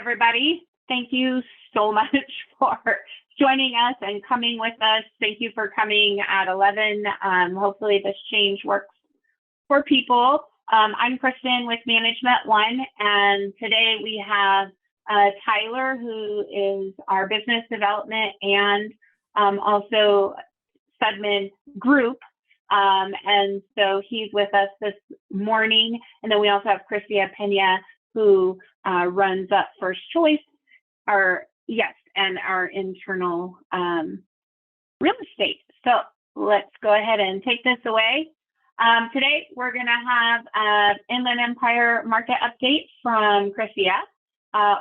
everybody. Thank you so much for joining us and coming with us. Thank you for coming at 11. Hopefully this change works for people. I'm Kristen with Management One, and today we have Tyler, who is our business development and also Sudman group. And so he's with us this morning. And then we also have Cristia Pena, who runs up First Choice, and our internal real estate. So let's go ahead and take this away. Today, we're going to have Inland Empire market update from Cristia,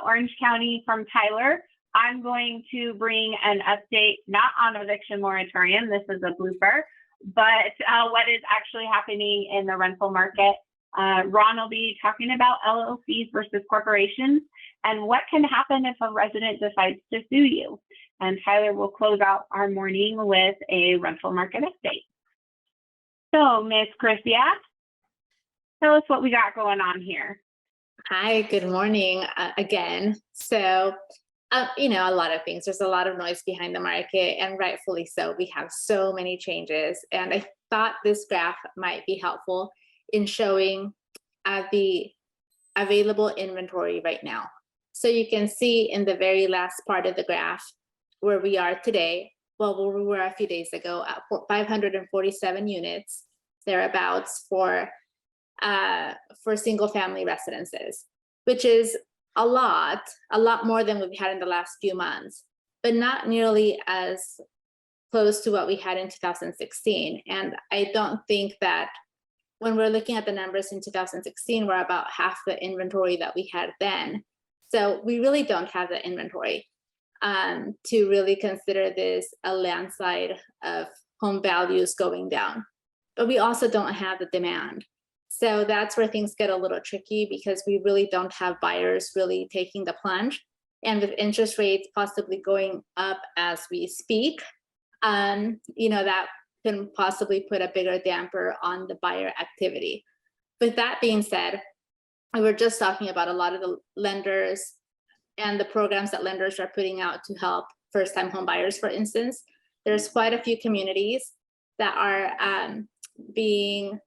Orange County from Tyler. I'm going to bring an update, not on eviction moratorium, this is a blooper, but what is actually happening in the rental market. Ron will be talking about LLCs versus corporations and what can happen if a resident decides to sue you. And Tyler will close out our morning with a rental market update. So, Miss Cristia, tell us what we got going on here. Hi, good morning again. So, a lot of things. There's a lot of noise behind the market, and rightfully so. We have so many changes, and I thought this graph might be helpful in showing the available inventory right now. So you can see in the very last part of the graph where we are today, well, where we were a few days ago at 547 units, thereabouts for single family residences, which is a lot more than we've had in the last few months, but not nearly as close to what we had in 2016. And I don't think that when we're looking at the numbers in 2016, we're about half the inventory that we had then. So we really don't have the inventory to really consider this a landslide of home values going down. But we also don't have the demand. So that's where things get a little tricky, because we really don't have buyers really taking the plunge. And with interest rates possibly going up as we speak, that can possibly put a bigger damper on the buyer activity. With that being said, we were just talking about a lot of the lenders and the programs that lenders are putting out to help first-time home buyers, for instance. There's quite a few communities that are being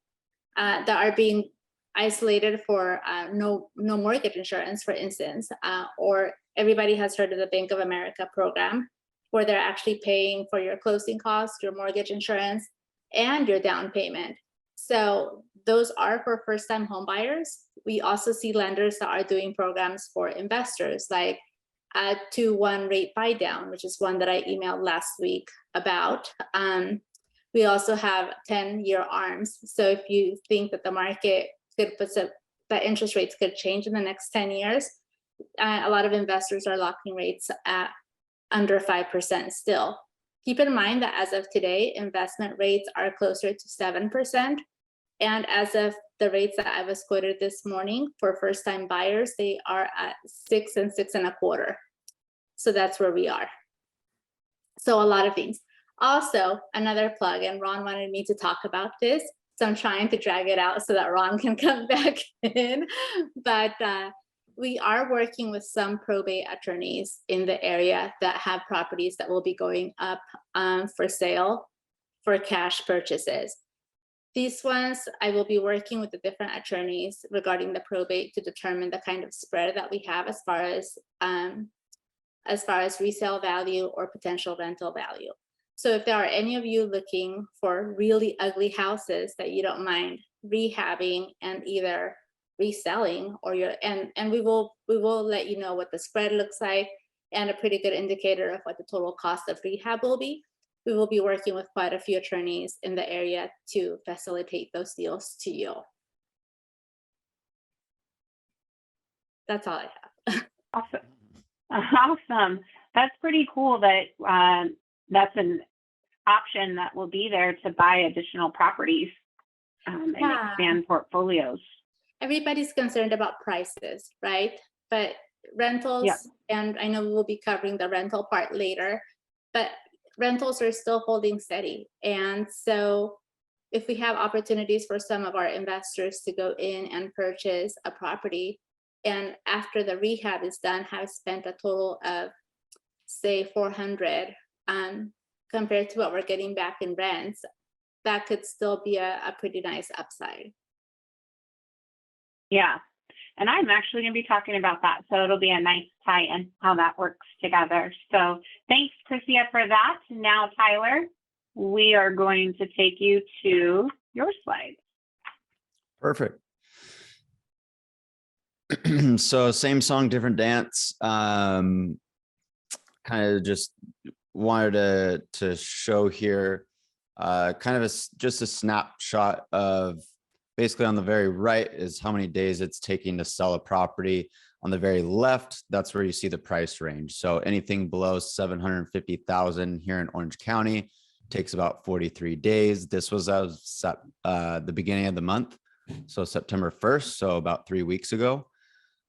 isolated for no mortgage insurance, for instance, or everybody has heard of the Bank of America program, where they're actually paying for your closing costs, your mortgage insurance, and your down payment. So those are for first-time home buyers. We also see lenders that are doing programs for investors, like a 2-1 rate buy down, which is one that I emailed last week about. We also have 10-year ARMs. So if you think that the market that interest rates could change in the next 10 years, a lot of investors are locking rates at under 5% still. Keep in mind that as of today, investment rates are closer to 7%. And as of the rates that I was quoted this morning for first-time buyers, they are at 6 and 6.25. So that's where we are. So a lot of things. Also, another plug, and Ron wanted me to talk about this, so I'm trying to drag it out so that Ron can come back in. But we are working with some probate attorneys in the area that have properties that will be going up for sale for cash purchases. These ones, I will be working with the different attorneys regarding the probate to determine the kind of spread that we have as far as resale value or potential rental value. So if there are any of you looking for really ugly houses that you don't mind rehabbing and either reselling, or and we will let you know what the spread looks like and a pretty good indicator of what the total cost of rehab will be. We will be working with quite a few attorneys in the area to facilitate those deals to you. That's all I have. Awesome. That's pretty cool that that's an option that will be there to buy additional properties and expand portfolios. Everybody's concerned about prices, right? But rentals, and I know we will be covering the rental part later, but rentals are still holding steady. And so if we have opportunities for some of our investors to go in and purchase a property, and after the rehab is done, have spent a total of, say, 400, compared to what we're getting back in rents, that could still be a pretty nice upside. Yeah. And I'm actually going to be talking about that. So it'll be a nice tie-in how that works together. So thanks, Chrissia, for that. Now, Tyler, we are going to take you to your slides. Perfect. So same song, different dance. Kind of just wanted to show here kind of just a snapshot of basically on the very right is how many days it's taking to sell a property. On the very left, that's where you see the price range. So anything below 750,000 here in Orange County takes about 43 days. This was as the beginning of the month, so September 1st, so about 3 weeks ago.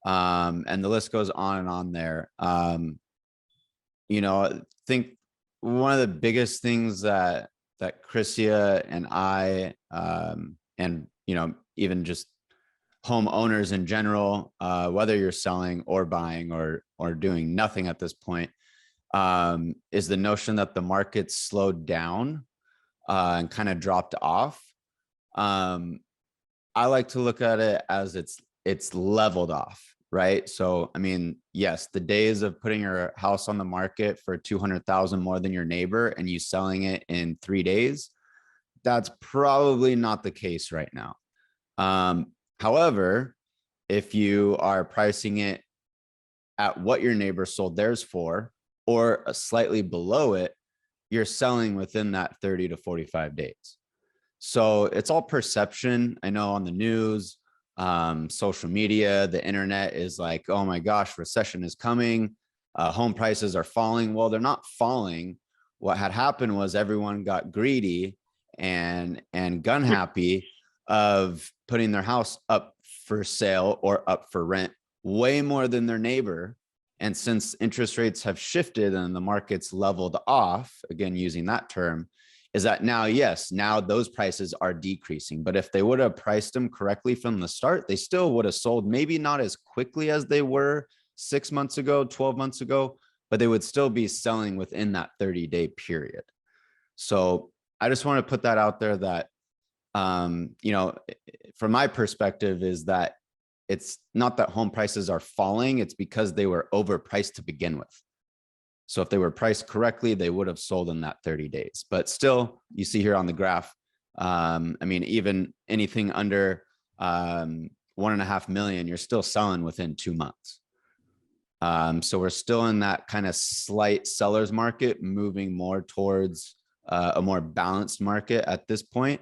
And the list goes on and on there. You know, I think one of the biggest things that Chrissia and I, and, you know, even just homeowners in general, whether you're selling or buying or doing nothing at this point, is the notion that the market slowed down and kind of dropped off. I like to look at it as it's leveled off, right? So, I mean, yes, the days of putting your house on the market for 200,000 more than your neighbor and you selling it in 3 days, that's probably not the case right now. However, if you are pricing it at what your neighbor sold theirs for, or slightly below it, you're selling within that 30 to 45 days. So it's all perception. I know on the news, social media, the internet is like, oh my gosh, recession is coming. Home prices are falling. Well, they're not falling. What had happened was everyone got greedy and gun happy of putting their house up for sale or up for rent way more than their neighbor. And since interest rates have shifted and the market's leveled off, again, using that term, is that now, yes, now those prices are decreasing. But if they would have priced them correctly from the start, they still would have sold, maybe not as quickly as they were 6 months ago, 12 months ago, but they would still be selling within that 30-day period. So I just want to put that out there that, you know, from my perspective is that it's not that home prices are falling, it's because they were overpriced to begin with. So if they were priced correctly, they would have sold in that 30 days. But still, you see here on the graph, I mean, even anything under 1.5 million, you're still selling within 2 months. So we're still in that kind of slight seller's market, moving more towards a more balanced market at this point.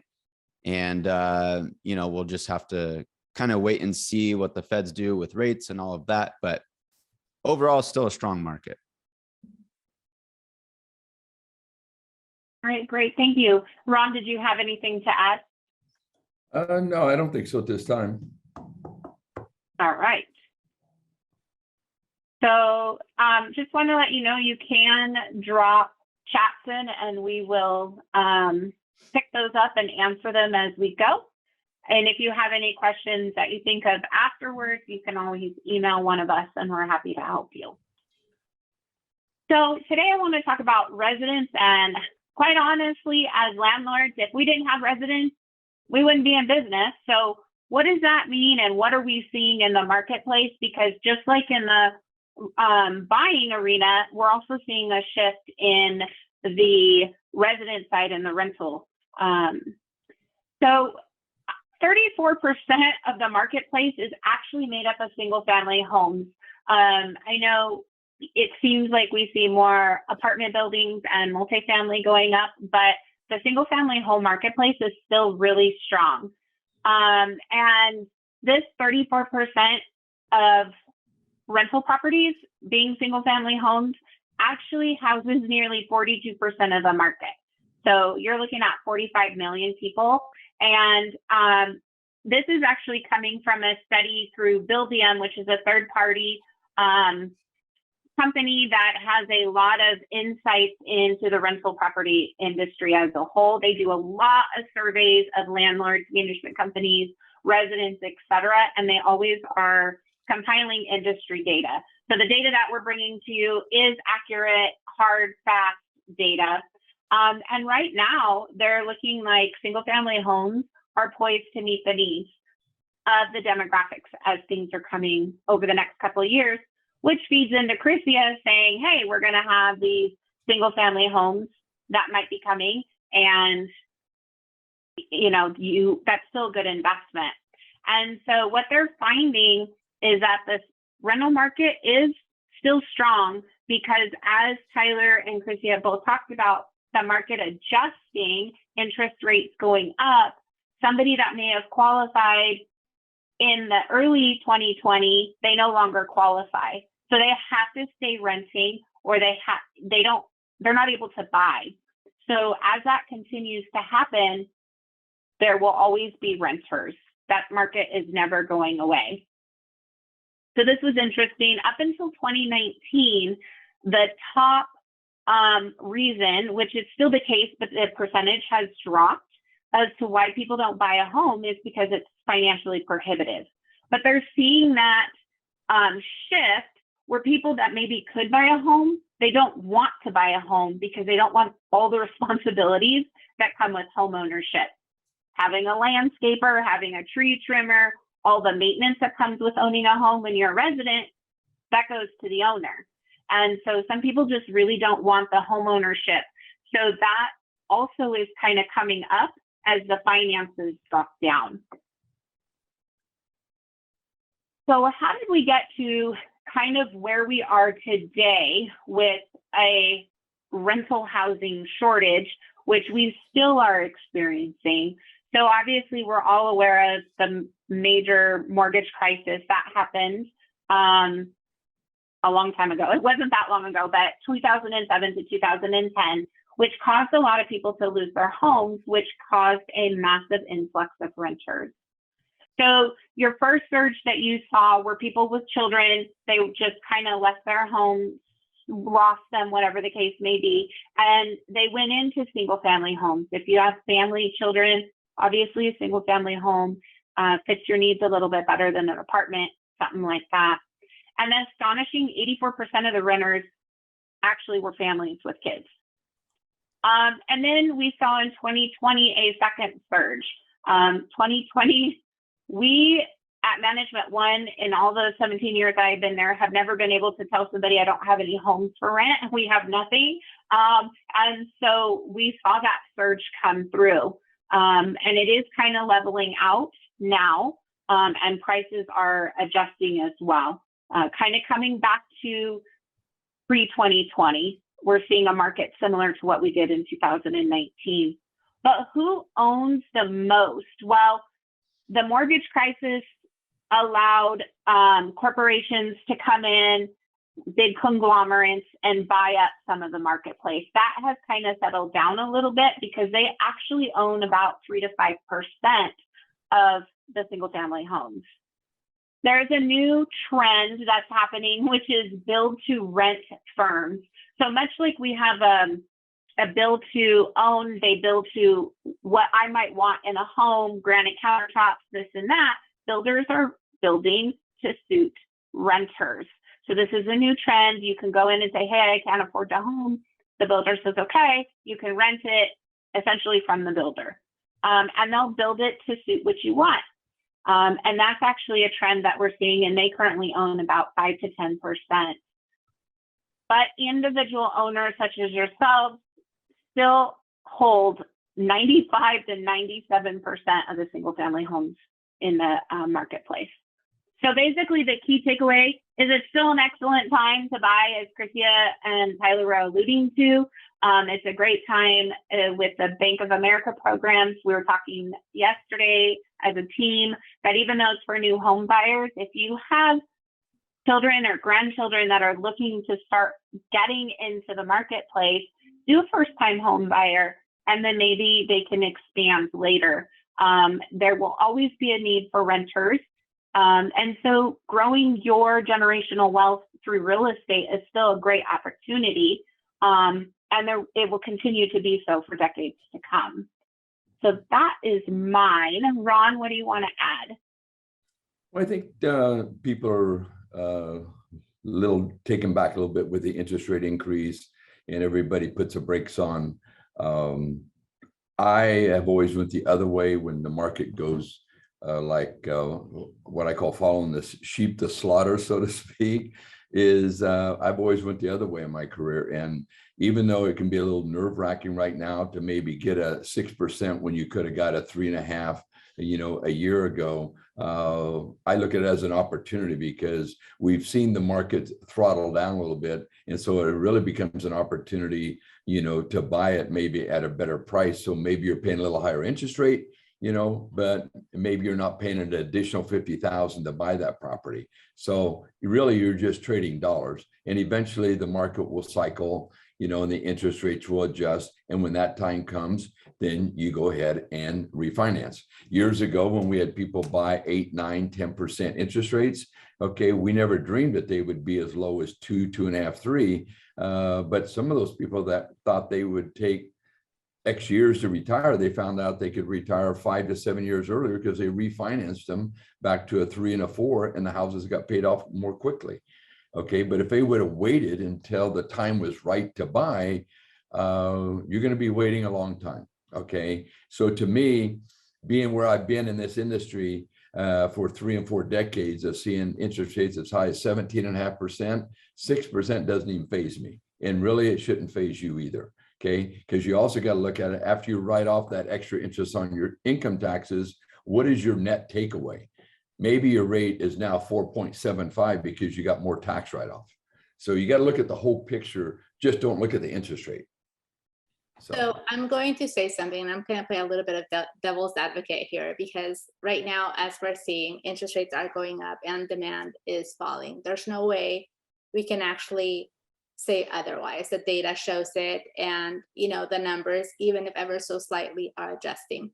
And, you know, we'll just have to kind of wait and see what the Feds do with rates and all of that. But overall, still a strong market. All right, great. Thank you. Ron, did you have anything to add? No, I don't think so at this time. All right. So just want to let you know you can drop chats in and we will pick those up and answer them as we go. And if you have any questions that you think of afterwards, you can always email one of us and we're happy to help you. So today I want to talk about residents, and quite honestly, as landlords, if we didn't have residents, we wouldn't be in business. So what does that mean and what are we seeing in the marketplace? Because just like in the buying arena, we're also seeing a shift in the resident side and the rental. So 34% of the marketplace is actually made up of single family homes. I know it seems like we see more apartment buildings and multifamily going up, but the single family home marketplace is still really strong. And this 34% of rental properties being single family homes actually houses nearly 42% of the market. So you're looking at 45 million people. And this is actually coming from a study through Buildium, which is a third-party company that has a lot of insights into the rental property industry as a whole. They do a lot of surveys of landlords, management companies, residents, et cetera, and they always are compiling industry data. So the data that we're bringing to you is accurate, hard, fast data. And right now, they're looking like single-family homes are poised to meet the needs of the demographics as things are coming over the next couple of years, which feeds into Chrysia saying, hey, we're going to have these single-family homes that might be coming, and that's still a good investment. And so what they're finding is that this rental market is still strong because, as Tyler and Chrysia both talked about, the market adjusting, interest rates going up, somebody that may have qualified in the early 2020, they no longer qualify. So they have to stay renting, or they're not able to buy. So as that continues to happen, there will always be renters. That market is never going away. So this was interesting. Up until 2019, the top reason, which is still the case, but the percentage has dropped as to why people don't buy a home, is because it's financially prohibitive. But they're seeing that shift where people that maybe could buy a home, they don't want to buy a home because they don't want all the responsibilities that come with home ownership. Having a landscaper, having a tree trimmer, all the maintenance that comes with owning a home when you're a resident, that goes to the owner. And so some people just really don't want the home ownership. So that also is kind of coming up as the finances drop down. So how did we get to kind of where we are today with a rental housing shortage, which we still are experiencing? So obviously we're all aware of the major mortgage crisis that happened a long time ago. It wasn't that long ago, but 2007 to 2010, which caused a lot of people to lose their homes, which caused a massive influx of renters. So your first surge that you saw were people with children. They just kind of left their homes, lost them, whatever the case may be, and they went into single family homes. If you have family, children, obviously a single family home fits your needs a little bit better than an apartment, something like that. And an astonishing 84% of the renters actually were families with kids. And then we saw in 2020 a second surge. 2020, we at Management One, in all the 17 years I've been there, have never been able to tell somebody I don't have any homes for rent. We have nothing. And so we saw that surge come through. And it is kind of leveling out now, and prices are adjusting as well. Kind of coming back to pre-2020, we're seeing a market similar to what we did in 2019. But who owns the most? Well, the mortgage crisis allowed corporations to come in, big conglomerates, and buy up some of the marketplace. That has kind of settled down a little bit because they actually own about 3 to 5% of the single family homes. There's a new trend that's happening, which is build to rent firms. So much like we have a build to own, they build to what I might want in a home, granite countertops, this and that. Builders are building to suit renters. So this is a new trend. You can go in and say, hey, I can't afford a home. The builder says, okay, you can rent it essentially from the builder. And they'll build it to suit what you want. And that's actually a trend that we're seeing, and they currently own about 5 to 10%. But individual owners such as yourselves still hold 95 to 97% of the single family homes in the marketplace. So basically the key takeaway is it's still an excellent time to buy, as Chrysia and Tyler were alluding to. It's a great time with the Bank of America programs. We were talking yesterday as a team that even though it's for new home buyers, if you have children or grandchildren that are looking to start getting into the marketplace, do a first-time home buyer, and then maybe they can expand later. There will always be a need for renters. And so growing your generational wealth through real estate is still a great opportunity. It will continue to be so for decades to come. So that is mine. Ron, what do you want to add? Well, I think people are little taken back a little bit with the interest rate increase, and everybody puts the brakes on. I have always went the other way when the market goes what I call following this sheep to slaughter, so to speak, is I've always went the other way in my career. And even though it can be a little nerve wracking right now to maybe get a 6% when you could have got a 3.5%, a year ago, I look at it as an opportunity because we've seen the market throttle down a little bit. And so it really becomes an opportunity, to buy it maybe at a better price. So maybe you're paying a little higher interest rate, but maybe you're not paying an additional $50,000 to buy that property. So you're just trading dollars, and eventually the market will cycle, and the interest rates will adjust. And when that time comes, then you go ahead and refinance. Years ago, when we had people buy 8, 9, 10% interest rates, okay, we never dreamed that they would be as low as 2, 2.5, 3. But some of those people that thought they would take X years to retire, they found out they could retire 5 to 7 years earlier because they refinanced them back to a 3 and a 4, and the houses got paid off more quickly. Okay, but if they would have waited until the time was right to buy, you're going to be waiting a long time. Okay, so to me, being where I've been in this industry for 3 and 4 decades of seeing interest rates as high as 17.5%, 6% doesn't even faze me, and really it shouldn't faze you either. Okay, because you also got to look at it after you write off that extra interest on your income taxes. What is your net takeaway? Maybe your rate is now 4.75 because you got more tax write-off. So you got to look at the whole picture. Just don't look at the interest rate. So I'm going to say something, and I'm going to play a little bit of devil's advocate here, because right now, as we're seeing, interest rates are going up and demand is falling. There's no way we can actually say otherwise. The data shows it, and the numbers, even if ever so slightly, are adjusting.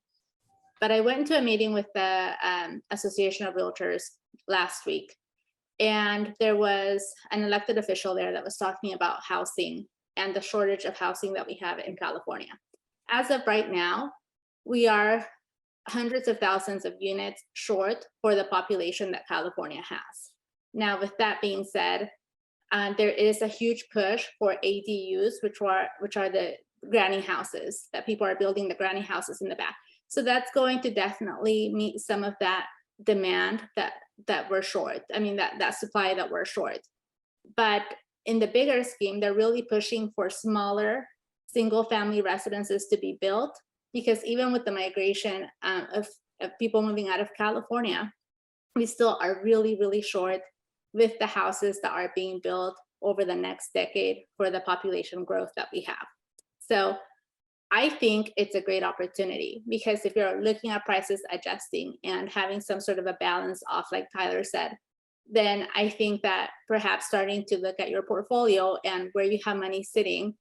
But I went to a meeting with the Association of Realtors last week, and there was an elected official there that was talking about housing and the shortage of housing that we have in California. As of right now, we are hundreds of thousands of units short for the population that California has. Now, with that being said, there is a huge push for ADUs, which are the granny houses that people are building, the granny houses in the back. So that's going to definitely meet some of that demand that we're short. I mean, that supply that we're short. But in the bigger scheme, they're really pushing for smaller single family residences to be built, because even with the migration of people moving out of California, we still are really, really short with the houses that are being built over the next decade for the population growth that we have. So I think it's a great opportunity, because if you're looking at prices adjusting and having some sort of a balance off, like Tyler said, then I think that perhaps starting to look at your portfolio and where you have money sitting,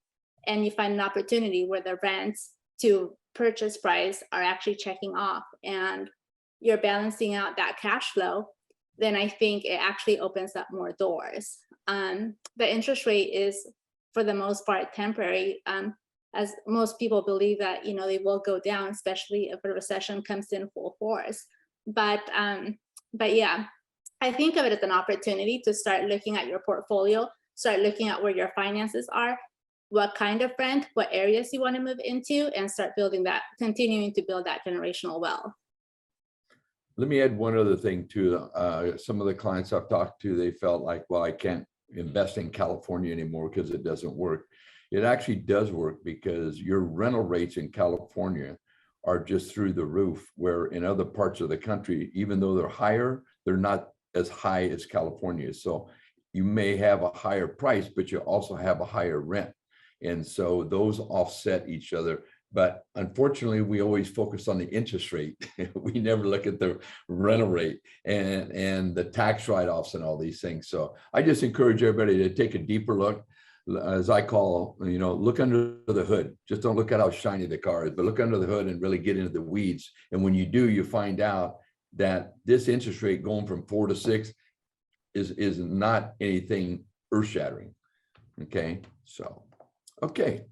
and you find an opportunity where the rents to purchase price are actually checking off and you're balancing out that cash flow, then I think it actually opens up more doors. The interest rate is, for the most part, temporary, as most people believe that they will go down, especially if a recession comes in full force. But yeah, I think of it as an opportunity to start looking at your portfolio, start looking at where your finances are, what kind of rent, what areas you want to move into, and start building that, continuing to build that generational wealth. Let me add one other thing too. Some of the clients I've talked to, they felt like, well, I can't invest in California anymore because it doesn't work. It actually does work, because your rental rates in California are just through the roof, where in other parts of the country, even though they're higher, they're not as high as California. So you may have a higher price, but you also have a higher rent. And so those offset each other. But unfortunately, we always focus on the interest rate. We never look at the rental rate and the tax write-offs and all these things. So I just encourage everybody to take a deeper look, as I call, look under the hood. Just don't look at how shiny the car is, but look under the hood and really get into the weeds. And when you do, you find out that this interest rate going from 4 to 6 is not anything earth-shattering. Okay, so, okay.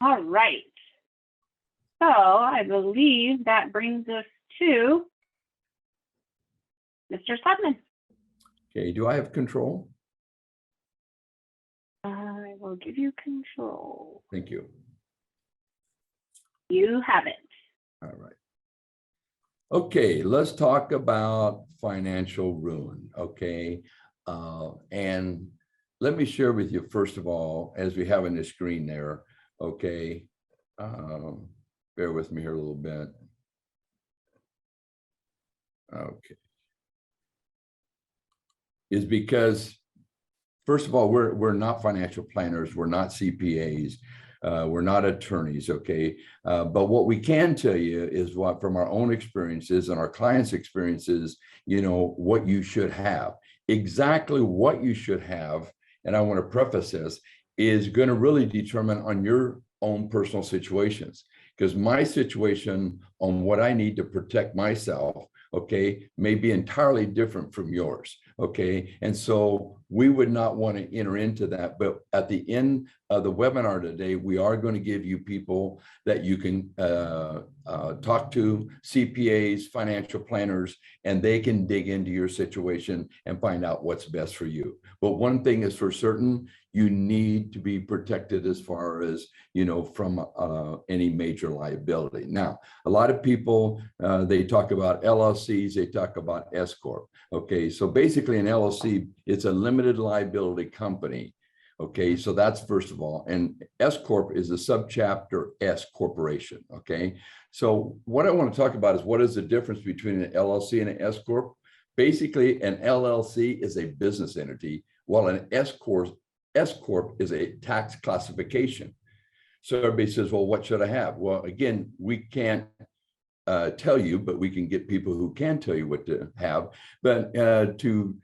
All right. So I believe that brings us to Mr. Sudman. Okay, do I have control? I will give you control. Thank you. You have it. All right. Okay, let's talk about financial ruin, okay? And let me share with you, first of all, as we have on the screen there, okay? Bear with me here a little bit. Okay. Is because, first of all, we're not financial planners, we're not CPAs, we're not attorneys, okay? But what we can tell you is what from our own experiences and our clients' experiences, you know, what you should have. Exactly what you should have, and I want to preface this, is going to really determine on your own personal situations. Because my situation on what I need to protect myself, okay, may be entirely different from yours, okay? And so we would not want to enter into that. But at the end of the webinar today, we are going to give you people that you can talk to, CPAs, financial planners, and they can dig into your situation and find out what's best for you. But one thing is for certain, you need to be protected as far as, you know, from any major liability. Now, a lot of people, they talk about LLCs, they talk about S Corp. Okay, so basically an LLC, it's a limited liability company. Okay, so that's first of all, and S Corp is a subchapter S corporation. Okay, so what I want to talk about is what is the difference between an LLC and an S Corp? Basically, an LLC is a business entity, while an S Corp is a tax classification. So everybody says, well, what should I have? Well, again, we can't tell you, but we can get people who can tell you what to have. But to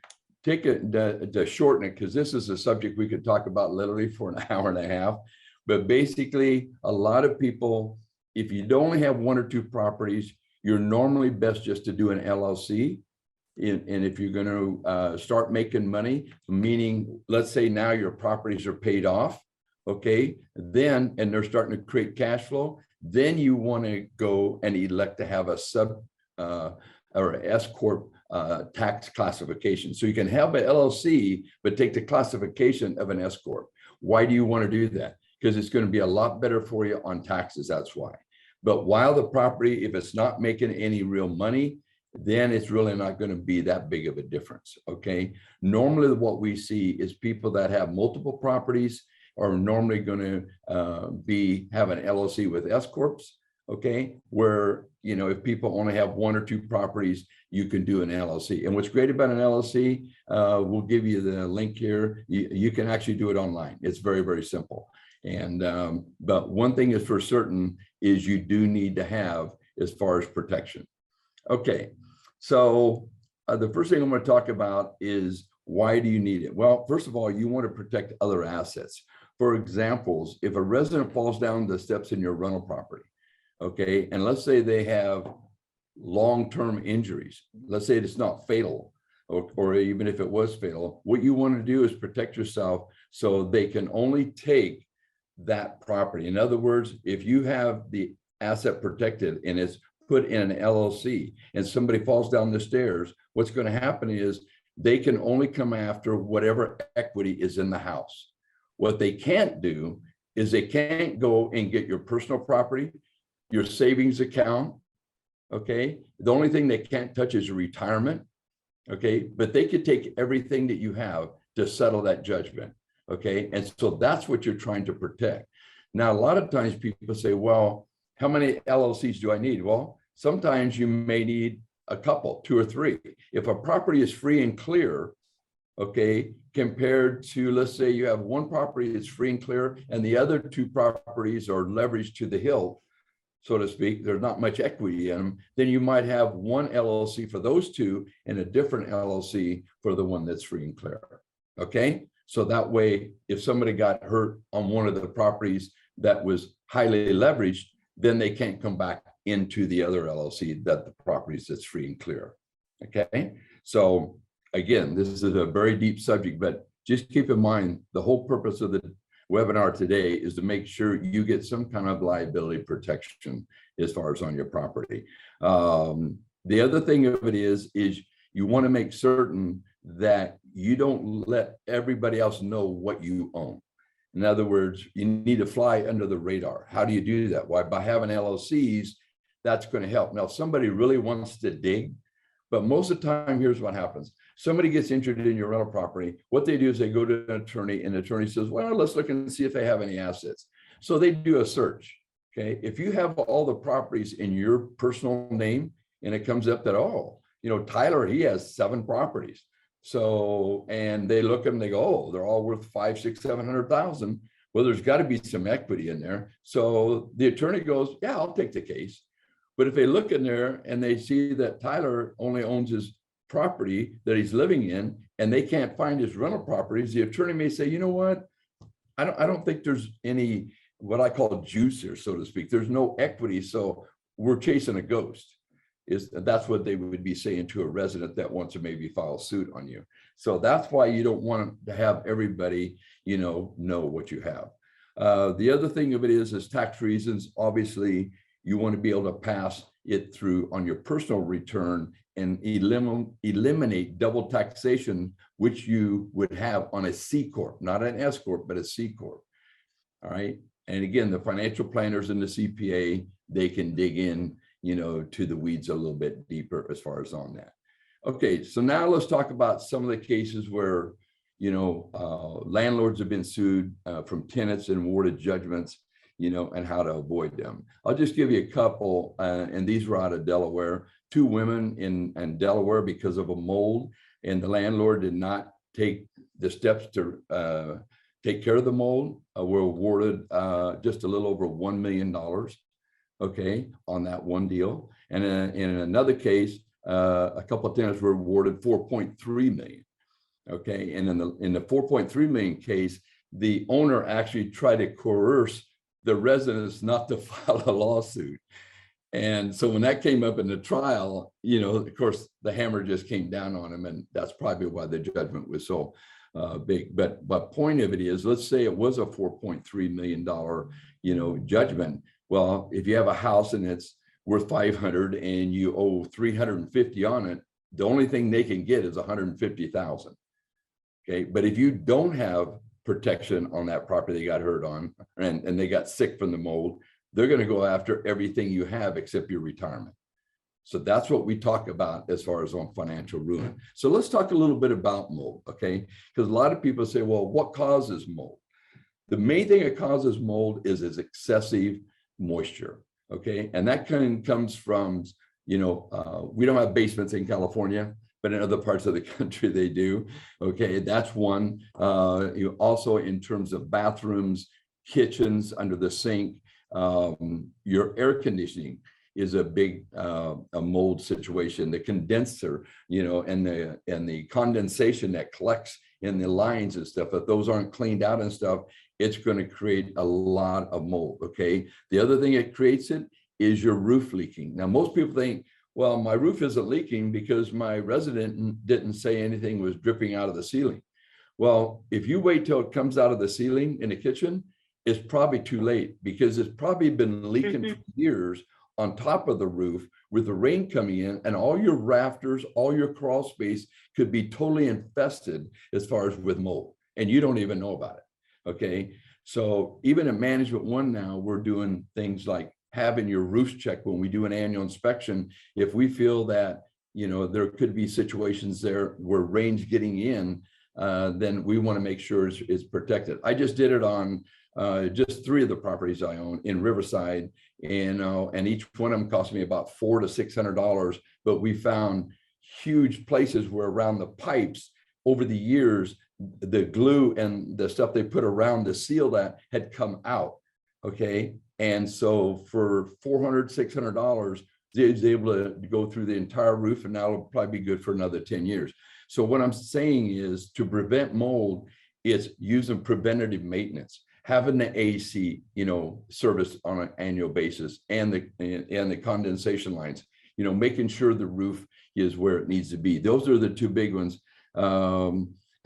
take it, to shorten it, because this is a subject we could talk about literally for an hour and a half. But basically, a lot of people, if you only have one or two properties, you're normally best just to do an LLC. And if you're going to start making money, meaning, let's say now your properties are paid off, okay, then, and they're starting to create cash flow, then you want to go and elect to have a sub or S Corp tax classification. So you can have an LLC, but take the classification of an S Corp. Why do you want to do that? Because it's going to be a lot better for you on taxes, that's why. But while the property, if it's not making any real money, then it's really not going to be that big of a difference, okay? Normally what we see is people that have multiple properties are normally going to have an LLC with S Corps, okay? Where, you know, if people only have one or two properties, you can do an LLC. And what's great about an LLC, we'll give you the link here. You can actually do it online. It's very, very simple. And, but one thing is for certain is you do need to have as far as protection. Okay, so the first thing I'm going to talk about is why do you need it? Well, first of all, you want to protect other assets. For examples, if a resident falls down the steps in your rental property, okay, and let's say they have long-term injuries, let's say it's not fatal, or even if it was fatal, what you want to do is protect yourself so they can only take that property. In other words, if you have the asset protected and it's put in an LLC and somebody falls down the stairs, what's going to happen is they can only come after whatever equity is in the house. What they can't do is they can't go and get your personal property, your savings account, okay? The only thing they can't touch is your retirement, okay? But they could take everything that you have to settle that judgment, okay? And so that's what you're trying to protect. Now, a lot of times people say, well, how many LLCs do I need? Well, sometimes you may need a couple, 2 or 3. If a property is free and clear, okay, compared to, let's say you have one property that's free and clear and the other 2 properties are leveraged to the hill, so to speak, there's not much equity in them, then you might have one LLC for those 2 and a different LLC for the one that's free and clear, okay? So that way, if somebody got hurt on one of the properties that was highly leveraged, then they can't come back into the other LLC that the properties that's free and clear, okay? So again, this is a very deep subject, but just keep in mind, the whole purpose of the webinar today is to make sure you get some kind of liability protection as far as on your property. The other thing of it is you want to make certain that you don't let everybody else know what you own. In other words, you need to fly under the radar. How do you do that? Why? By having LLCs, that's going to help. Now, if somebody really wants to dig, but most of the time, here's what happens. Somebody gets interested in your rental property. What they do is they go to an attorney, and the attorney says, well, let's look and see if they have any assets. So they do a search. Okay. If you have all the properties in your personal name and it comes up that, oh, you know, Tyler, he has 7 properties. So, and they look and they go, oh, they're all worth 500, 600, 700,000. Well, there's got to be some equity in there. So the attorney goes, yeah, I'll take the case. But if they look in there and they see that Tyler only owns his property that he's living in, and they can't find his rental properties, the attorney may say, you know what? I don't think there's any, what I call juice here, so to speak. There's no equity. So we're chasing a ghost. That's what they would be saying to a resident that wants to maybe file suit on you. So that's why you don't want to have everybody, you know what you have. The other thing of it is tax reasons. Obviously, you want to be able to pass it through on your personal return and eliminate double taxation, which you would have on a C Corp, not an S Corp, but a C Corp. All right. And again, the financial planners and the CPA, they can dig in, to the weeds a little bit deeper as far as on that. Okay, so now let's talk about some of the cases where, landlords have been sued from tenants and awarded judgments, and how to avoid them. I'll just give you a couple, and these were out of Delaware. 2 women in Delaware, because of a mold, and the landlord did not take the steps to take care of the mold, were awarded just a little over $1 million. Okay, on that one deal. And in another case, a couple of tenants were awarded $4.3 million. Okay, and in the $4.3 million case, the owner actually tried to coerce the residents not to file a lawsuit. And so when that came up in the trial, of course, the hammer just came down on him, and that's probably why the judgment was so big. But point of it is, let's say it was a $4.3 million, judgment. Well, if you have a house and it's worth 500 and you owe 350 on it, the only thing they can get is 150,000. Okay, but if you don't have protection on that property they got hurt on, and they got sick from the mold, they're going to go after everything you have except your retirement. So that's what we talk about as far as on financial ruin. So let's talk a little bit about mold, okay? Because a lot of people say, well, what causes mold? The main thing that causes mold is excessive moisture, okay? And that kind of comes from, we don't have basements in California, but in other parts of the country they do, okay? That's one. You also, in terms of bathrooms, kitchens, under the sink, your air conditioning is a big a mold situation. The condenser, and the condensation that collects in the lines and stuff, if those aren't cleaned out and stuff, it's going to create a lot of mold, okay? The other thing that creates it is your roof leaking. Now, most people think, well, my roof isn't leaking because my resident didn't say anything was dripping out of the ceiling. Well, if you wait till it comes out of the ceiling in the kitchen, it's probably too late, because it's probably been leaking for years on top of the roof with the rain coming in, and all your rafters, all your crawl space could be totally infested as far as with mold, and you don't even know about it. Okay, so even at Management One now, we're doing things like having your roofs checked when we do an annual inspection. If we feel that, there could be situations there where rain's getting in, then we want to make sure it's protected. I just did it on just 3 of the properties I own in Riverside, and each one of them cost me about $400 to $600. But we found huge places where around the pipes over the years, the glue and the stuff they put around to seal that had come out. Okay, and so for $400, $600, they was able to go through the entire roof, and now it'll probably be good for another 10 years. So what I'm saying is, to prevent mold, it's using preventative maintenance, having the AC, service on an annual basis, and the condensation lines, making sure the roof is where it needs to be. Those are the 2 big ones.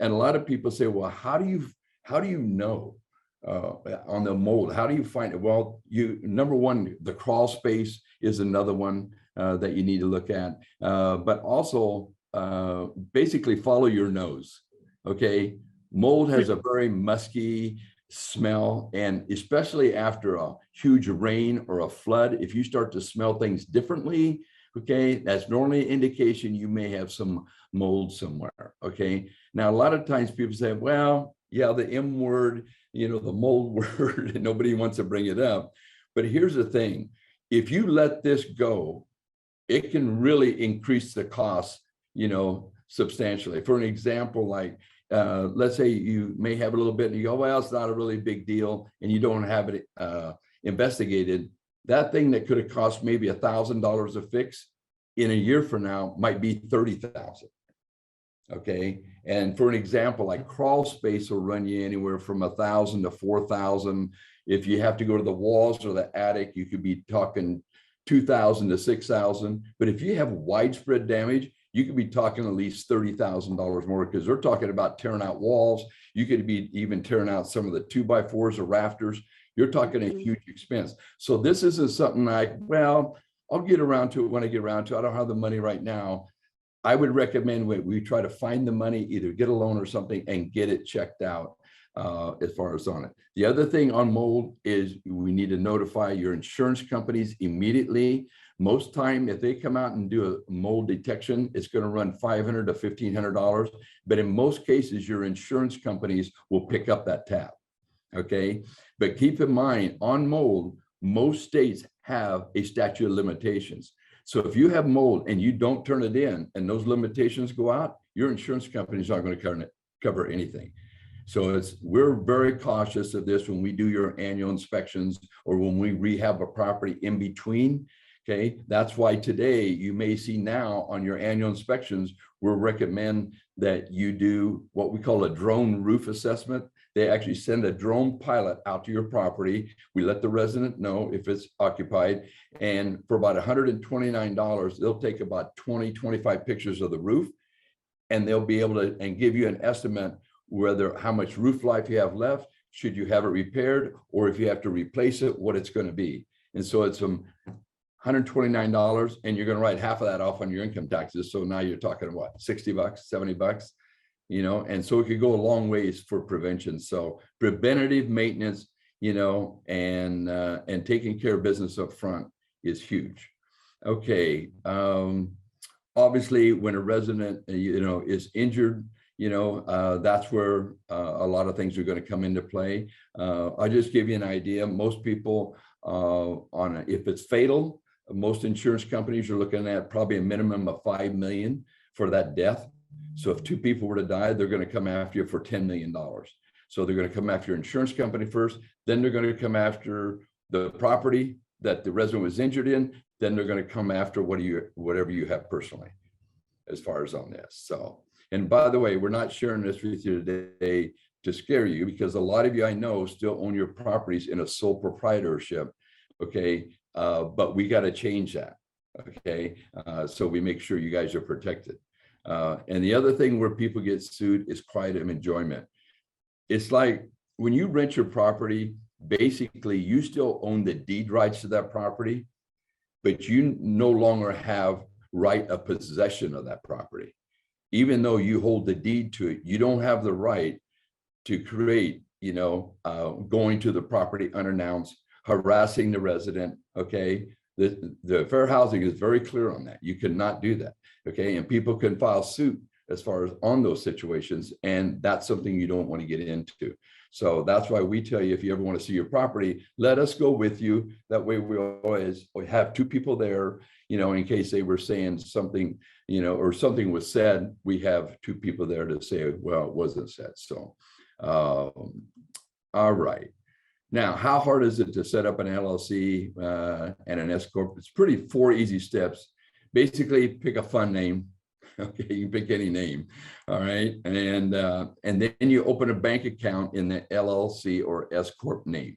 And a lot of people say, well, how do you know on the mold? How do you find it? Well, number one, the crawl space is another one that you need to look at. But also, basically follow your nose. Okay. Mold has a very musky smell, and especially after a huge rain or a flood, if you start to smell things differently, okay, that's normally an indication you may have some mold somewhere. Okay. Now, a lot of times people say, well, yeah, the M word, you know, the mold word, and nobody wants to bring it up. But here's the thing. If you let this go, it can really increase the cost, you know, substantially. For an example, like, let's say you may have a little bit and you go, well, it's not a really big deal, and you don't have it investigated. That thing that could have cost maybe $1,000 to fix in a year from now might be 30,000. Okay. And for an example, like crawl space will run you anywhere from 1,000 to 4,000. If you have to go to the walls or the attic, you could be talking 2,000 to 6,000. But if you have widespread damage, you could be talking at least $30,000 more, because they're talking about tearing out walls. You could be even tearing out some of the 2x4s or rafters. You're talking a huge expense. So this isn't something like, well, I'll get around to it when I get around to it. I don't have the money right now. I would recommend we try to find the money, either get a loan or something, and get it checked out as far as on it. The other thing on mold is we need to notify your insurance companies immediately. Most time, if they come out and do a mold detection, it's going to run $500 to $1,500. But in most cases, your insurance companies will pick up that tab. Okay. But keep in mind, on mold, most states have a statute of limitations. So if you have mold and you don't turn it in and those limitations go out, your insurance company is not going to cover anything. So we're very cautious of this when we do your annual inspections or when we rehab a property in between. Okay, that's why today you may see now on your annual inspections, we'll recommend that you do what we call a drone roof assessment. They actually send a drone pilot out to your property. We let the resident know if it's occupied, and for about $129, they'll take about 20, 25 pictures of the roof, and they'll be able to and give you an estimate whether how much roof life you have left, should you have it repaired, or if you have to replace it, what it's going to be. And so it's $129, and you're going to write half of that off on your income taxes. So now you're talking what, $60, $70, you know, and so it could go a long ways for prevention. So preventative maintenance, you know, and taking care of business up front is huge. Okay. Obviously, when a resident, you know, is injured, you know, that's where a lot of things are going to come into play. I'll just give you an idea. Most people if it's fatal, most insurance companies are looking at probably a minimum of $5 million for that death. So if two people were to die, they're going to come after you for $10 million. So they're going to come after your insurance company first, then they're going to come after the property that the resident was injured in, then they're going to come after whatever you have personally as far as on this. So, and by the way, we're not sharing this with you today to scare you, because a lot of you I know still own your properties in a sole proprietorship. Okay. But we got to change that. Okay. So we make sure you guys are protected. And the other thing where people get sued is quiet and enjoyment. It's like when you rent your property, basically you still own the deed rights to that property, but you no longer have right of possession of that property. Even though you hold the deed to it, you don't have the right to create, you know, going to the property unannounced, harassing the resident. Okay. The fair housing is very clear on that. You cannot do that. Okay. And people can file suit as far as on those situations. And that's something you don't want to get into. So that's why we tell you, if you ever want to see your property, let us go with you. That way we always have two people there, you know, in case they were saying something, you know, or something was said, we have two people there to say, well, it wasn't said. So, all right. Now, how hard is it to set up an LLC and an S Corp? It's pretty 4 easy steps. Basically, pick a fun name. Okay, you can pick any name. All right. And then you open a bank account in the LLC or S Corp name.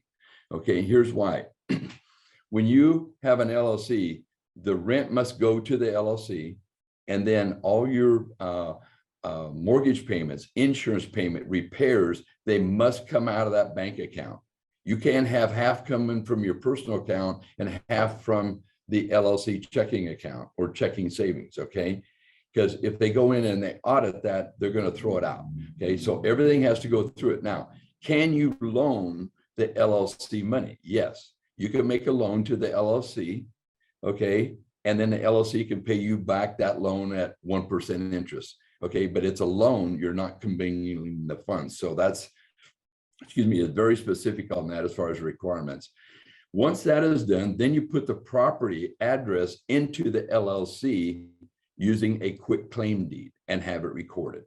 Okay, here's why. When you have an LLC, the rent must go to the LLC, and then all your mortgage payments, insurance payment, repairs, they must come out of that bank account. You can't have half coming from your personal account and half from the LLC checking account or checking savings. Okay. because if they go in and they audit that, they're going to throw it out. Okay, so everything has to go through it. Now, can you loan the LLC money? Yes, you can make a loan to the LLC. Okay, and then the LLC can pay you back that loan at 1% interest. Okay, but it's a loan, you're not combining the funds. So that's, excuse me, is very specific on that as far as requirements. Once that is done, then you put the property address into the LLC using a quick claim deed and have it recorded.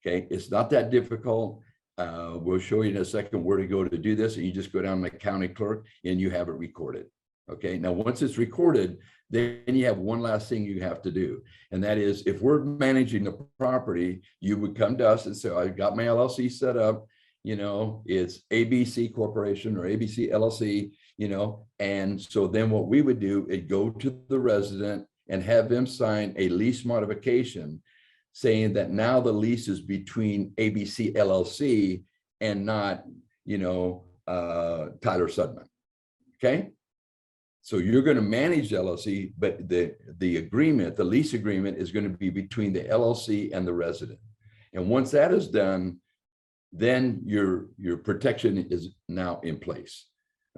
Okay, it's not that difficult. We'll show you in a second where to go to do this. And you just go down to the county clerk and you have it recorded. Okay, now once it's recorded, then you have one last thing you have to do. And that is, if we're managing the property, you would come to us and say, I've got my LLC set up, you know, it's ABC Corporation or ABC LLC, you know, and so then what we would do is go to the resident and have them sign a lease modification saying that now the lease is between ABC LLC and not, you know, Tyler Sudman. Okay. So you're going to manage the LLC, but the agreement, the lease agreement is going to be between the LLC and the resident. And once that is done, then your protection is now in place.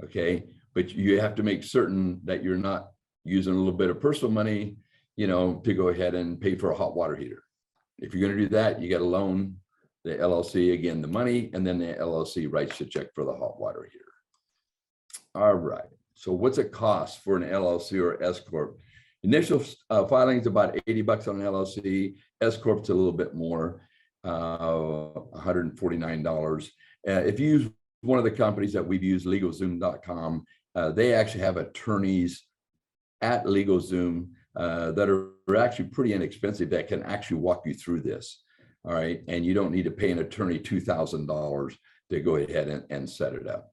Okay. But you have to make certain that you're not using a little bit of personal money, you know, to go ahead and pay for a hot water heater. If you're going to do that, you got to loan the LLC again the money, and then the LLC writes the check for the hot water heater. All right. So what's it cost for an LLC or S Corp? Initial filing is about $80 on an LLC. S Corp's a little bit more, $149. If you use one of the companies that we've used, LegalZoom.com, they actually have attorneys at LegalZoom that are actually pretty inexpensive that can actually walk you through this. All right. And you don't need to pay an attorney $2,000 to go ahead and set it up.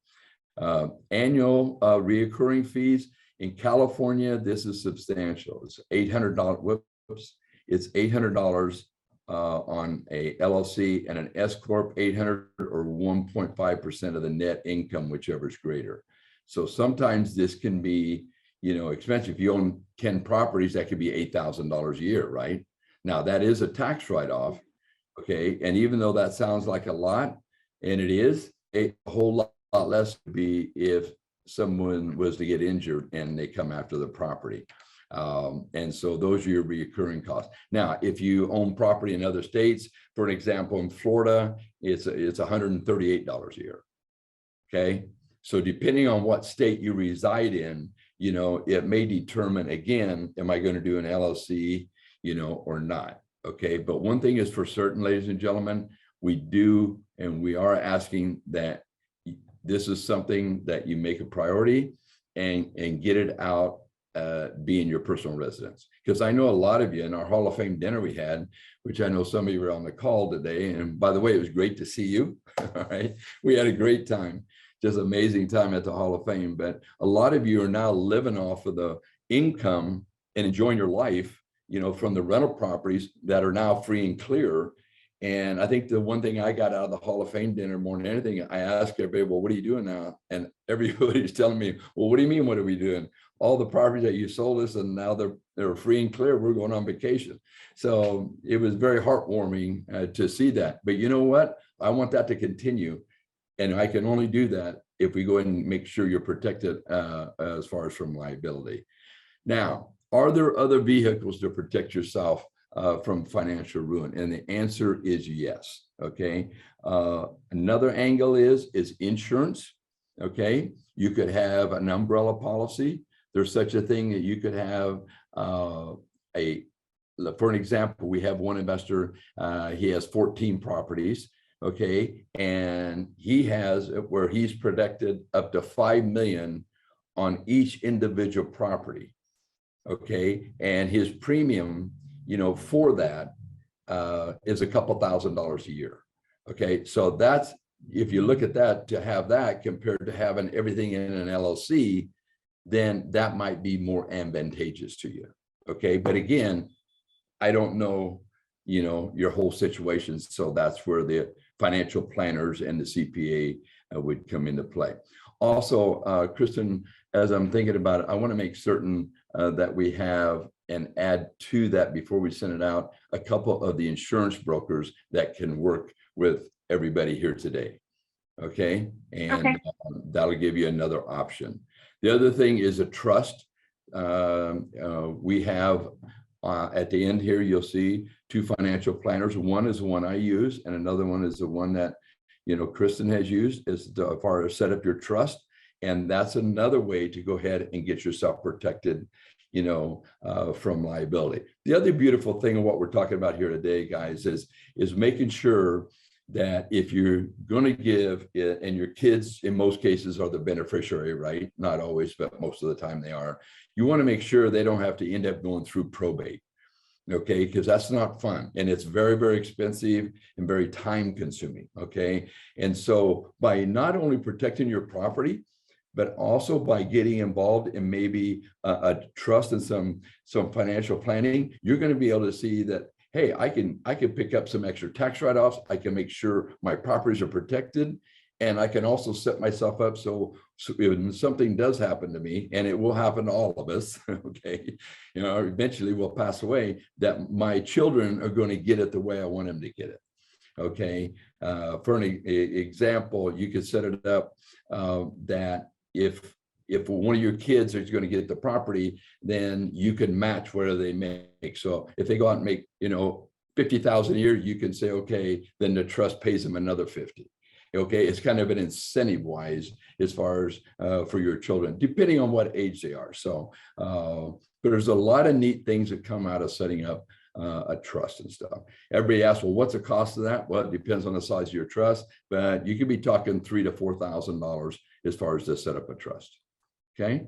Annual reoccurring fees in California, this is substantial. It's $800. Whoops, it's $800 on a LLC, and an S Corp 800 or 1.5% of the net income, whichever is greater. So sometimes this can be, you know, expensive. If you own 10 properties, that could be $8,000 a year, right? Now that is a tax write-off. Okay, and even though that sounds like a lot, and it is, a whole lot less would be if someone was to get injured and they come after the property. And so those are your recurring costs. Now, if you own property in other states, for an example, in Florida, it's $138 a year. Okay, so depending on what state you reside in, you know, it may determine again, am I going to do an LLC, you know, or not? Okay, but one thing is for certain, ladies and gentlemen, we do, and we are asking that this is something that you make a priority and get it out, being your personal residence. Because I know a lot of you in our Hall of Fame dinner we had, which I know some of you were on the call today. And by the way, it was great to see you. All right, we had a great time, just amazing time at the Hall of Fame. But a lot of you are now living off of the income and enjoying your life, you know, from the rental properties that are now free and clear. And I think the one thing I got out of the Hall of Fame dinner more than anything, I asked everybody, well, what are you doing now? And everybody's telling me, well, what do you mean, what are we doing? All the properties that you sold us and now they're free and clear, we're going on vacation. So it was very heartwarming to see that. But you know what? I want that to continue. And I can only do that if we go ahead and make sure you're protected as far as from liability. Now, are there other vehicles to protect yourself from financial ruin? And the answer is yes. Okay. Another angle is insurance. Okay. You could have an umbrella policy. There's such a thing that you could have for an example, we have one investor, he has 14 properties. Okay. And he has where he's protected up to $5 million on each individual property. Okay. And his premium, you know, for that is a couple $1,000s a year. Okay, so that's, if you look at that, to have that compared to having everything in an LLC, then that might be more advantageous to you. Okay, but again, I don't know, you know, your whole situation, so that's where the financial planners and the CPA would come into play. Also, Kristen, as I'm thinking about it, I want to make certain that we have and add to that before we send it out, a couple of the insurance brokers that can work with everybody here today. Okay, and Okay. that'll give you another option. The other thing is a trust. We have at the end here, you'll see 2 financial planners. One is the one I use, and another one is the one that, you know, Kristen has used as far as set up your trust. And that's another way to go ahead and get yourself protected, you know, from liability. The other beautiful thing of what we're talking about here today, guys, is making sure that if you're going to give it, and your kids in most cases are the beneficiary, right? Not always, but most of the time they are. You want to make sure they don't have to end up going through probate. Okay, because that's not fun, and it's very, very expensive and very time consuming. Okay, and so by not only protecting your property, but also by getting involved in maybe a trust and some financial planning, you're going to be able to see that, hey, I can pick up some extra tax write-offs. I can make sure my properties are protected, and I can also set myself up so if something does happen to me, and it will happen to all of us, okay, you know, eventually we'll pass away, that my children are going to get it the way I want them to get it. Okay, for an example, you could set it up that if one of your kids is going to get the property, then you can match whatever they make. So if they go out and make, you know, 50,000 a year, you can say, okay, then the trust pays them another 50. Okay, it's kind of an incentive wise as far as for your children, depending on what age they are. So there's a lot of neat things that come out of setting up a trust and stuff. Everybody asks, well, what's the cost of that? Well, it depends on the size of your trust, but you could be talking $3,000 to $4,000 as far as to set up a trust. Okay,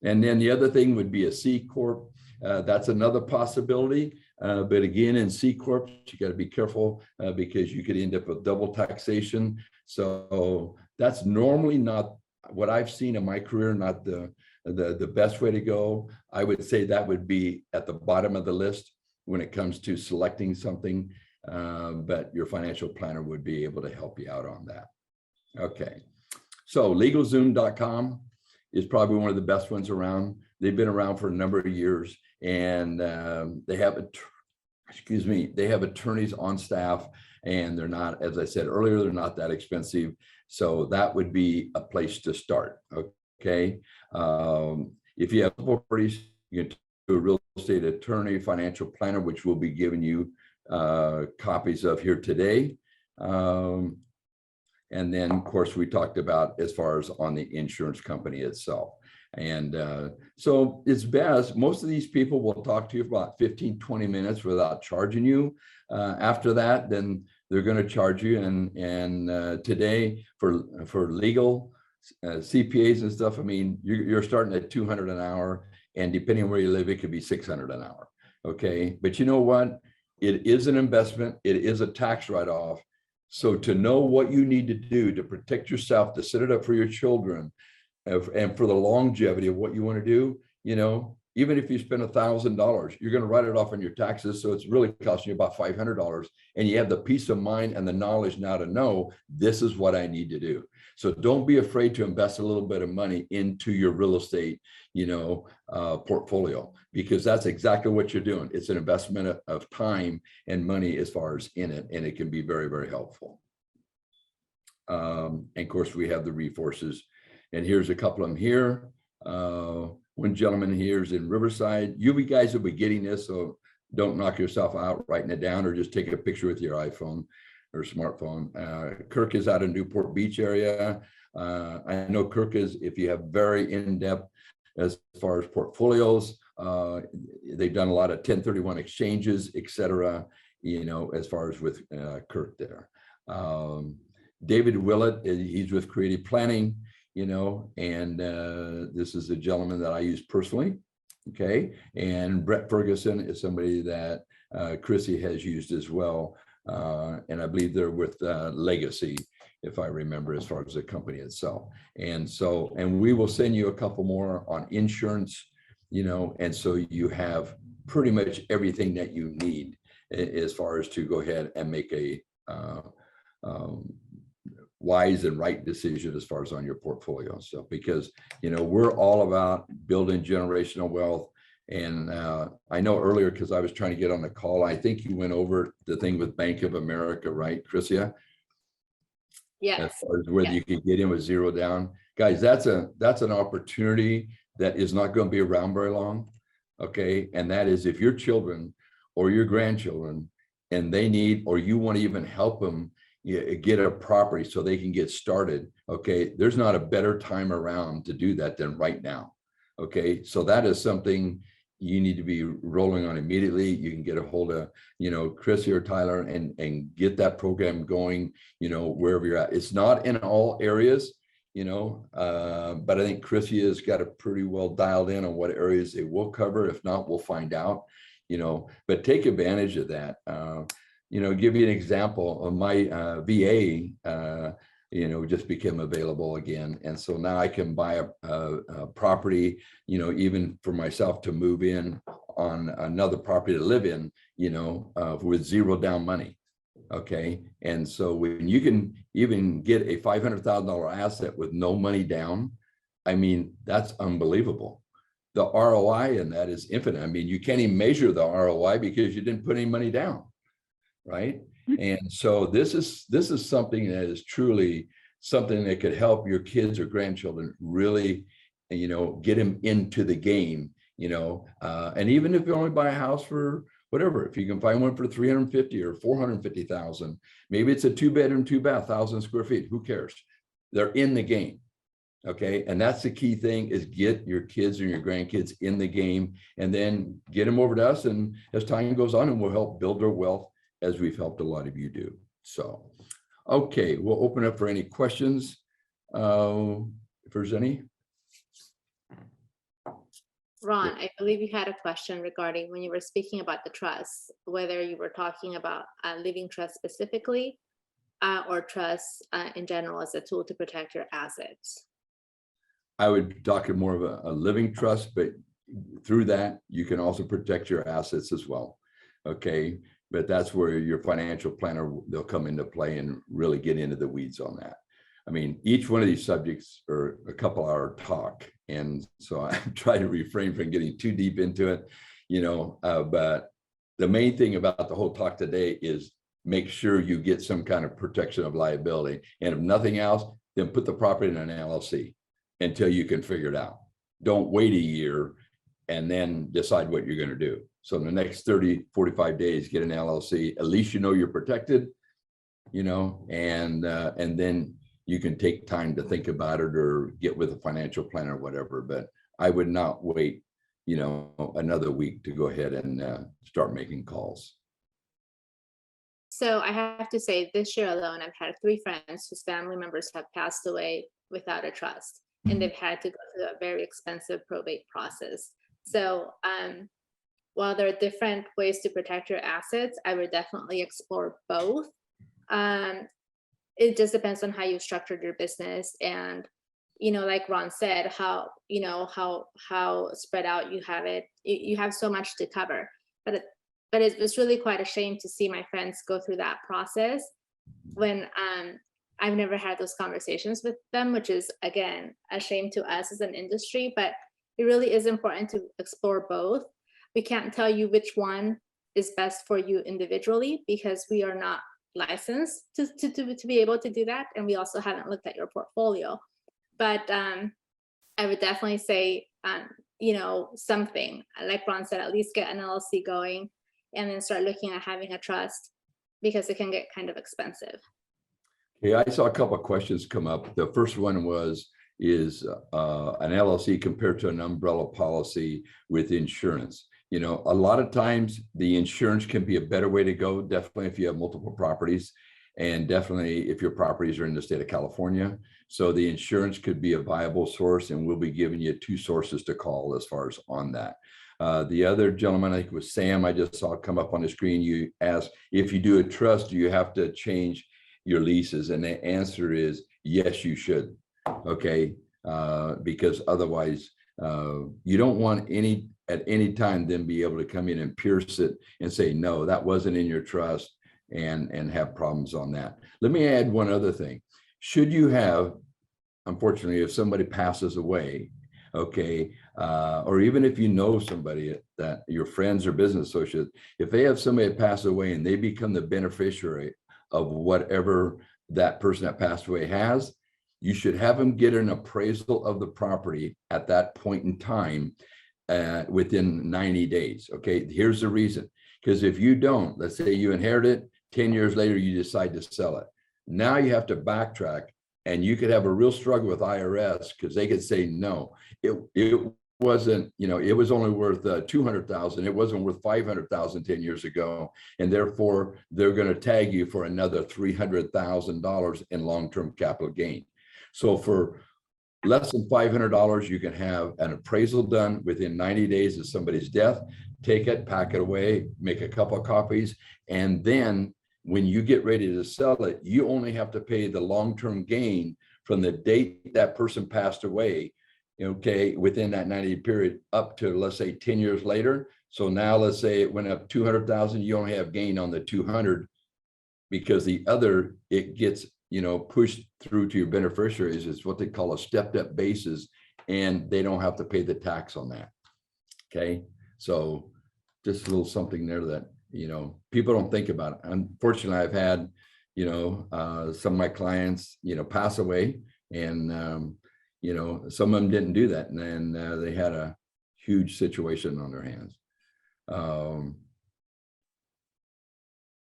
and then the other thing would be a C Corp. That's another possibility. But again, in C Corp, you got to be careful because you could end up with double taxation. So that's normally not what I've seen in my career, not the best way to go. I would say that would be at the bottom of the list when it comes to selecting something, but your financial planner would be able to help you out on that. Okay, so LegalZoom.com is probably one of the best ones around. They've been around for a number of years, and they have they have attorneys on staff, and they're not, as I said earlier, they're not that expensive. So that would be a place to start. Okay, if you have properties, you can do a real estate attorney, financial planner, which we'll be giving you copies of here today. And then, of course, we talked about as far as on the insurance company itself. And so it's best, most of these people will talk to you for about 15, 20 minutes without charging you. After that, then they're going to charge you. And today for legal CPAs and stuff, I mean, you're starting at $200 an hour, and depending on where you live, it could be $600 an hour. Okay, but you know what? It is an investment. It is a tax write-off. So to know what you need to do to protect yourself, to set it up for your children, and for the longevity of what you want to do, you know, even if you spend $1,000, you're going to write it off on your taxes. So it's really costing you about $500, and you have the peace of mind and the knowledge now to know this is what I need to do. So don't be afraid to invest a little bit of money into your real estate, you know, portfolio, because that's exactly what you're doing. It's an investment of time and money as far as in it, and it can be very, very helpful. And of course, we have the resources. And here's a couple of them here. One gentleman here is in Riverside. You guys will be getting this, so don't knock yourself out writing it down, or just take a picture with your iPhone or smartphone. Kirk is out in Newport Beach area. I know Kirk is, if you have very in-depth as far as portfolios, they've done a lot of 1031 exchanges, etc. You know, as far as with Kirk there. David Willett, he's with Creative Planning. You know, and this is a gentleman that I use personally. Okay, and Brett Ferguson is somebody that Chrissy has used as well, and I believe they're with Legacy, if I remember, as far as the company itself. And so, and we will send you a couple more on insurance, you know, and so you have pretty much everything that you need as far as to go ahead and make a wise and right decision as far as on your portfolio. So because, you know, we're all about building generational wealth, And I know earlier, because I was trying to get on the call, I think you went over the thing with Bank of America, right, Chrisia? Yes. As far as whether you could get in with 0 down. Guys, that's an opportunity that is not going to be around very long. Okay. And that is if your children or your grandchildren and they need, or you want to even help them get a property so they can get started. Okay. There's not a better time around to do that than right now. Okay. So that is something you need to be rolling on immediately. You can get a hold of, Chris or Tyler and get that program going, wherever you're at. It's not in all areas, but I think Chrissy has got it pretty well dialed in on what areas they will cover. If not, we'll find out, but take advantage of that. Give you an example of my VA, just became available again. And so now I can buy a property, even for myself to move in on another property to live in, with 0 down money. Okay. And so when you can even get a $500,000 asset with no money down, I mean, that's unbelievable. The ROI in that is infinite. I mean, you can't even measure the ROI because you didn't put any money down. Right. And so this is something that is truly something that could help your kids or grandchildren really, get them into the game, and even if you only buy a house for whatever, if you can find one for 350 or 450,000, maybe it's a 2-bedroom, 2-bath, 1,000 square feet, who cares? They're in the game. Okay. And that's the key thing, is get your kids and your grandkids in the game and then get them over to us. And as time goes on, and we'll help build their wealth, as we've helped a lot of you do. So, okay, we'll open up for any questions, if there's any. Ron, I believe you had a question regarding when you were speaking about the trust, whether you were talking about living trust specifically, or trust in general as a tool to protect your assets. I would talk more of a living trust, but through that, you can also protect your assets as well. Okay. But that's where your financial planner, they'll come into play and really get into the weeds on that. I mean, each one of these subjects are a couple-hour talk. And so I try to refrain from getting too deep into it, but the main thing about the whole talk today is make sure you get some kind of protection of liability. And if nothing else, then put the property in an LLC until you can figure it out. Don't wait a year and then decide what you're going to do. So in the next 30, 45 days, get an LLC. At least you're protected, and then you can take time to think about it or get with a financial planner or whatever. But I would not wait, another week to go ahead and start making calls. So I have to say, this year alone, I've had 3 friends whose family members have passed away without a trust, and they've had to go through a very expensive probate process. So while there are different ways to protect your assets, I would definitely explore both. It just depends on how you structured your business, and like Ron said, how spread out you have it. You have so much to cover, but it was really quite a shame to see my friends go through that process when I've never had those conversations with them, which is, again, a shame to us as an industry. But it really is important to explore both. We can't tell you which one is best for you individually because we are not licensed to be able to do that. And we also haven't looked at your portfolio. But I would definitely say, something, like Ron said, at least get an LLC going and then start looking at having a trust, because it can get kind of expensive. Yeah, I saw a couple of questions come up. The first one is an LLC compared to an umbrella policy with insurance. A lot of times the insurance can be a better way to go, definitely if you have multiple properties, and definitely if your properties are in the state of California. So the insurance could be a viable source, and we'll be giving you 2 sources to call as far as on that. The other gentleman, I think it was Sam, I just saw come up on the screen. You asked, if you do a trust, do you have to change your leases? And the answer is yes, you should. Okay, because otherwise you don't want at any time then be able to come in and pierce it and say, no, that wasn't in your trust, and have problems on that. Let me add one other thing. Should you have, unfortunately, if somebody passes away, Okay. Or even if you know somebody that your friends or business associates, if they have somebody that passed away and they become the beneficiary of whatever that person that passed away has, you should have them get an appraisal of the property at that point in time within 90 days. Okay, here's the reason. Because if you don't, let's say you inherit it, 10 years later, you decide to sell it. Now you have to backtrack, and you could have a real struggle with IRS because they could say, no, it wasn't, you know, it was only worth 200,000. It wasn't worth 500,000 10 years ago. And therefore they're going to tag you for another $300,000 in long-term capital gain. So for less than $500, you can have an appraisal done within 90 days of somebody's death. Take it, pack it away, make a couple of copies. And then when you get ready to sell it, you only have to pay the long-term gain from the date that person passed away, okay, within that 90-day period up to, let's say, 10 years later. So now let's say it went up 200,000, you only have gain on the 200 because the other, it gets, you know, pushed through to your beneficiaries. Is what they call a stepped up basis, and they don't have to pay the tax on that. Okay, so just a little something there that, you know, people don't think about it. Unfortunately, I've had, you know, some of my clients, you know, pass away, and you know, some of them didn't do that, and then they had a huge situation on their hands.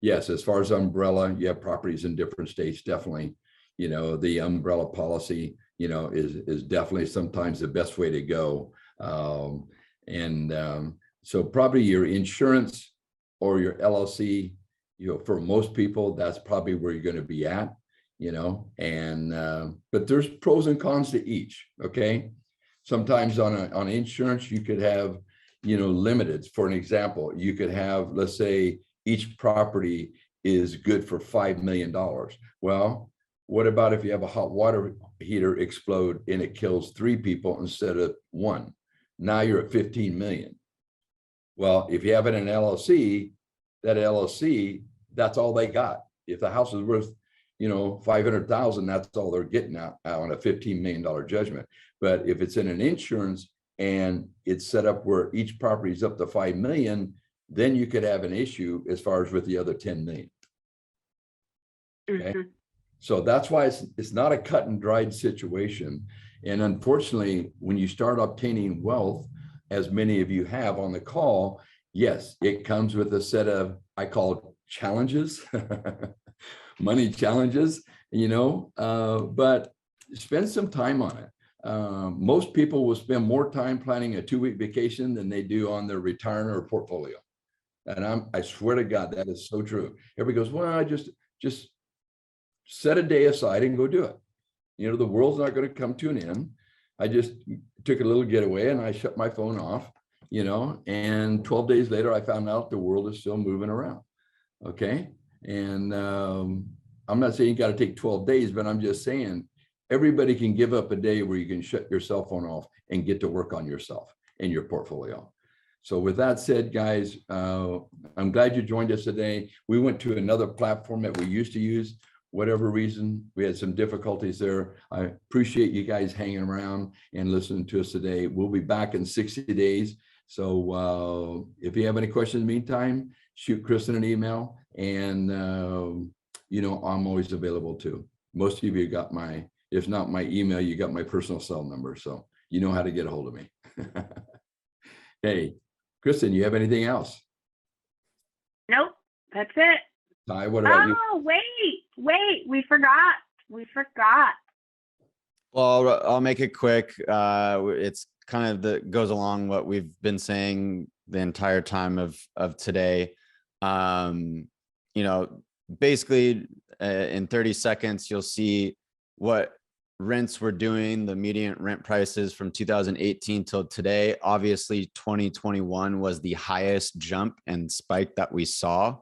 Yes, as far as umbrella, you have properties in different states, definitely, you know, the umbrella policy, you know, is definitely sometimes the best way to go. So probably your insurance or your LLC, you know, for most people, that's probably where you're going to be at, you know, and but there's pros and cons to each. Okay. Sometimes on insurance, you could have, you know, limited. For an example, you could have, let's say, each property is good for $5 million. Well, what about if you have a hot water heater explode and it kills 3 people instead of 1? Now you're at 15 million. Well, if you have it in an LLC, that LLC, that's all they got. If the house is worth, you know, 500,000, that's all they're getting out on a $15 million judgment. But if it's in an insurance and it's set up where each property is up to 5 million, then you could have an issue as far as with the other 10 million. Okay. Mm-hmm. So that's why it's not a cut and dried situation. And unfortunately, when you start obtaining wealth, as many of you have on the call, yes, it comes with a set of, I call it challenges, money challenges, you know, but spend some time on it. Most people will spend more time planning a 2-week vacation than they do on their retirement or portfolio. And I swear to God, that is so true. Everybody goes, well, I just set a day aside and go do it. You know, the world's not going to come to an end. I just took a little getaway and I shut my phone off, you know, and 12 days later, I found out the world is still moving around. Okay. And I'm not saying you got to take 12 days, but I'm just saying everybody can give up a day where you can shut your cell phone off and get to work on yourself and your portfolio. So with that said, guys, I'm glad you joined us today. We went to another platform that we used to use. Whatever reason, we had some difficulties there. I appreciate you guys hanging around and listening to us today. We'll be back in 60 days. So if you have any questions in the meantime, shoot Kristen an email, and you know, I'm always available too. Most of you got my, if not my email, you got my personal cell number. So you know how to get a hold of me. Hey, Kristen, you have anything else? Nope, that's it. Ty, what about you? Oh, wait, we forgot. Well, I'll make it quick. It's kind of goes along what we've been saying the entire time of today. You know, basically in 30 seconds, you'll see what rents were doing, the median rent prices from 2018 till today. Obviously, 2021 was the highest jump and spike that we saw.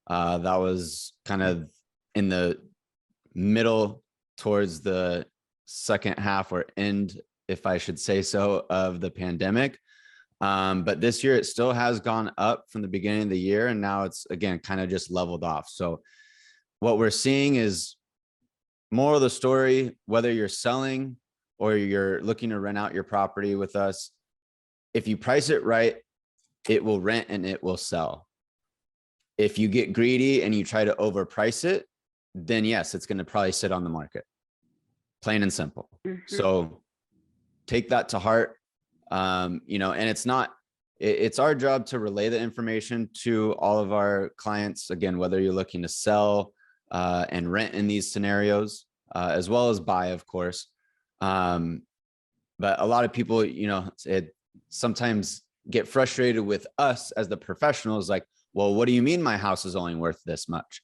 That was kind of in the middle towards the second half or end, if I should say so, of the pandemic. But this year it still has gone up from the beginning of the year, and now it's again kind of just leveled off. So what we're seeing is, moral of the story, whether you're selling or you're looking to rent out your property with us, if you price it right, it will rent and it will sell. If you get greedy and you try to overprice it, then yes, it's going to probably sit on the market. Plain and simple. So take that to heart. You know, and it's our job to relay the information to all of our clients. Again, whether you're looking to sell and rent in these scenarios, as well as buy, of course. But a lot of people, you know, sometimes get frustrated with us as the professionals, like, well, what do you mean my house is only worth this much?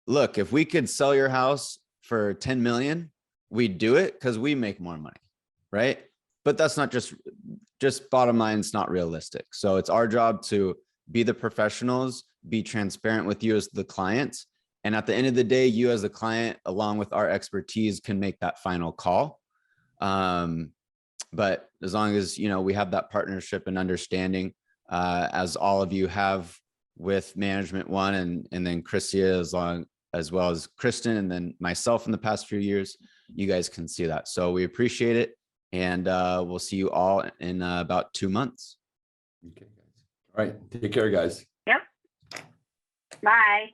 Look, if we could sell your house for 10 million, we'd do it because we make more money, right? But that's not just bottom line, it's not realistic. So it's our job to be the professionals, be transparent with you as the client. And at the end of the day, you as the client, along with our expertise, can make that final call. But as long as, you know, we have that partnership and understanding, as all of you have with Management One, and then Christia, as well as Kristen, and then myself in the past few years, you guys can see that. So we appreciate it. And we'll see you all in about 2 months. Okay, guys. All right. Take care, guys. Yep. Bye.